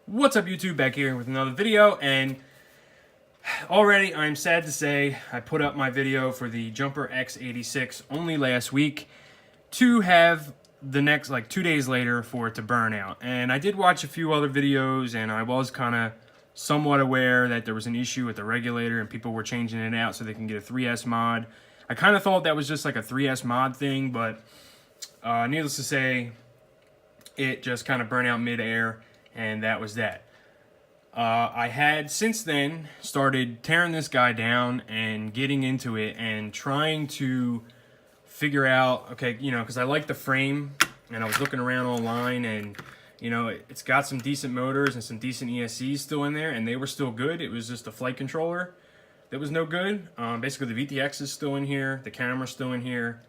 What's up, YouTube? Back here with another video, and already I'm sad to say I put up my video for the Jumper X86 only last week to have the next, 2 days later, for it to burn out. And I did watch a few other videos, and I was kind of somewhat aware that there was an issue with the regulator and people were changing it out so they can get a 3S mod. I kind of thought that was just like a 3S mod thing, but needless to say, it just kind of burned out mid-air. And that was that. I had since then started tearing this guy down and getting into it and trying to figure out, okay, because I like the frame, and I was looking around online, and it's got some decent motors and some decent ESCs still in there, and they were still good. It was just the flight controller that was no good. Basically, the VTX is still in here, the camera's still in here,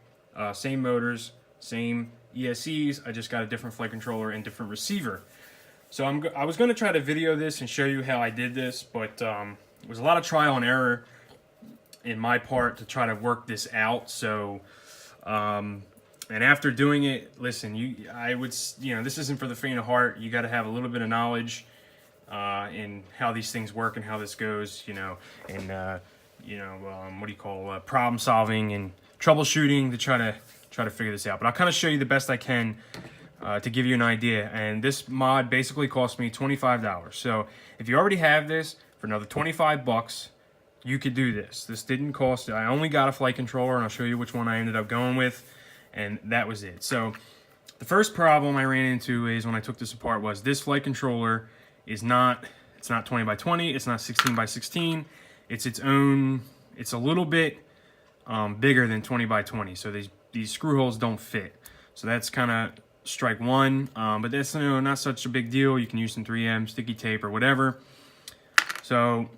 same motors, same ESCs. I just got a different flight controller and different receiver. So I was going to try to video this and show you how I did this, but it was a lot of trial and error in my part to try to work this out. So, and after doing it, listen, this isn't for the faint of heart. You got to have a little bit of knowledge in how these things work and how this goes, and what do you call problem solving and troubleshooting to try to figure this out. But I'll kind of show you the best I can. To give you an idea, and this mod basically cost me $25. So if you already have this, for another 25 bucks, you could do this. This didn't cost, I only got a flight controller, and I'll show you which one I ended up going with, and that was it. So the first problem I ran into is when I took this apart was this flight controller is it's not 20 by 20, it's not 16 by 16, it's its own, it's a little bit bigger than 20 by 20, so these screw holes don't fit. So that's kind of strike one, but that's not such a big deal. You can use some 3M sticky tape or whatever. So,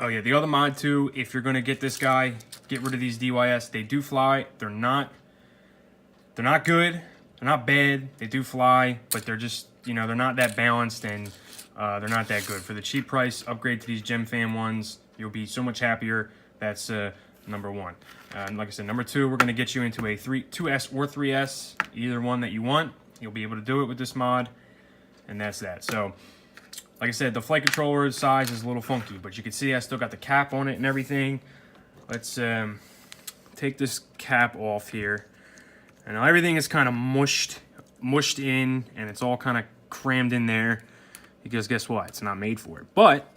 oh yeah, the other mod too, if you're gonna get this guy, get rid of these DYS. They do fly. They're not good. They're not bad. They do fly, but they're just, they're not that balanced, and they're not that good. For the cheap price, upgrade to these Gem Fan ones. You'll be so much happier. That's number one. And like I said, number two, we're going to get you into a 2S or 3S, either one that you want. You'll be able to do it with this mod, and that's that. So, like I said, the flight controller size is a little funky, but you can see I still got the cap on it and everything. Let's take this cap off here. And now everything is kind of mushed in, and it's all kind of crammed in there, because guess what? It's not made for it. But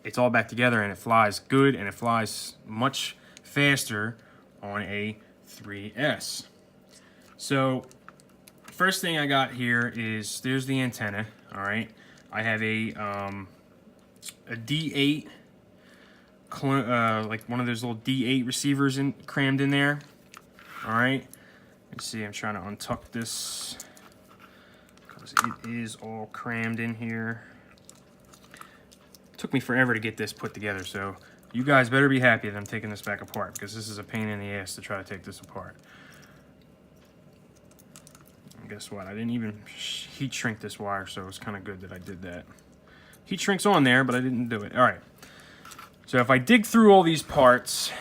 it's all back together, and it flies good, and it flies much faster on a 3S. So first thing I got here is, there's the antenna. All right, I have a D8, like one of those little D8 receivers crammed in there. All right, let's see, I'm trying to untuck this because it is all crammed in here. It took me forever to get this put together, so you guys better be happy that I'm taking this back apart, because this is a pain in the ass to try to take this apart. And guess what? I didn't even heat shrink this wire, so it's kind of good that I did that. Heat shrink's on there, but I didn't do it. All right. So if I dig through all these parts,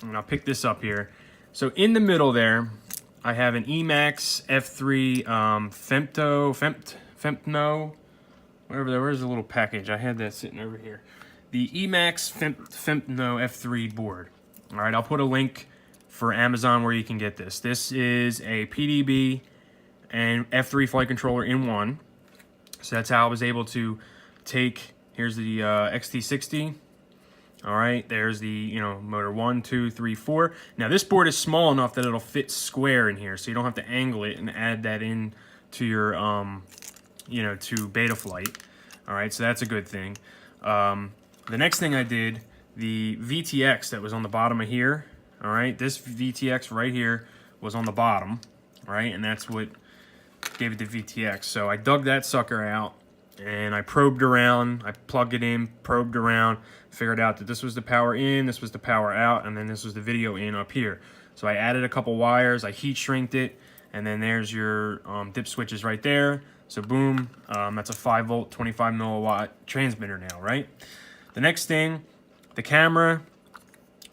and I'll pick this up here. So in the middle there, I have an Emax F3 Femto, whatever that. Where's the little package? I had that sitting over here. The Emax Femto F3 board. All right, I'll put a link for Amazon where you can get this. This is a PDB and F3 flight controller in one. So that's how I was able to take, here's the XT60. All right, there's the, motor 1, 2, 3, 4. Now this board is small enough that it'll fit square in here, so you don't have to angle it and add that in to your, to Betaflight. All right, so that's a good thing. The next thing I did, the VTX that was on the bottom of here, all right, this VTX right here was on the bottom, right, and that's what gave it the VTX. So I dug that sucker out, and I probed around, I plugged it in, probed around, figured out that this was the power in, this was the power out, and then this was the video in up here. So I added a couple wires, I heat shrinked it, and then there's your dip switches right there. So boom, that's a 5 volt, 25 milliwatt transmitter now, right? The next thing, the camera,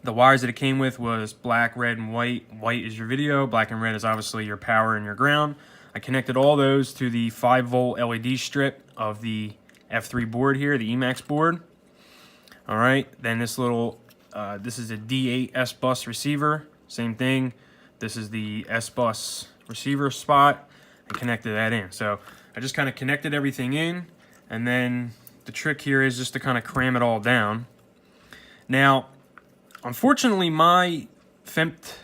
the wires that it came with was black, red, and white. White is your video, black and red is obviously your power and your ground. I connected all those to the 5-volt LED strip of the F3 board here, the Emax board. All right, then this little, this is a D8 S-Bus receiver, same thing. This is the S-Bus receiver spot. I connected that in. So I just kind of connected everything in, and then the trick here is just to kind of cram it all down. Now, unfortunately, my Femto,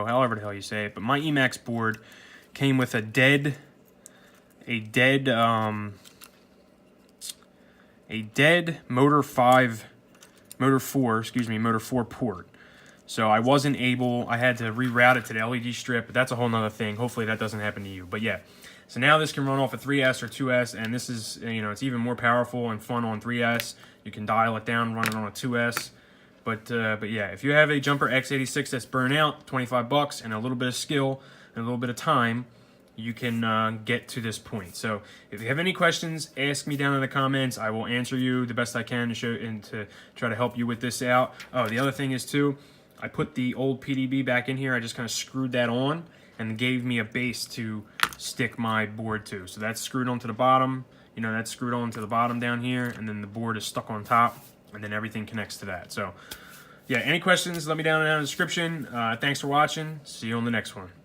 however the hell you say it, but my Emax board came with a dead motor 4 port. So I wasn't able, I had to reroute it to the LED strip, but that's a whole nother thing. Hopefully that doesn't happen to you. But yeah, so now this can run off a 3S or 2S, and this is, you know, it's even more powerful and fun on 3S. You can dial it down, run it on a 2S. But yeah, if you have a Jumper X86 that's burnt out, 25 bucks, and a little bit of skill and a little bit of time, you can get to this point. So if you have any questions, ask me down in the comments. I will answer you the best I can to show and to try to help you with this out. Oh, the other thing is too, I put the old PDB back in here. I just kind of screwed that on and gave me a base to stick my board to. So that's screwed onto the bottom. You know, that's screwed onto the bottom down here, and then the board is stuck on top, and then everything connects to that. So yeah, any questions, let me down in the description. Thanks for watching. See you on the next one.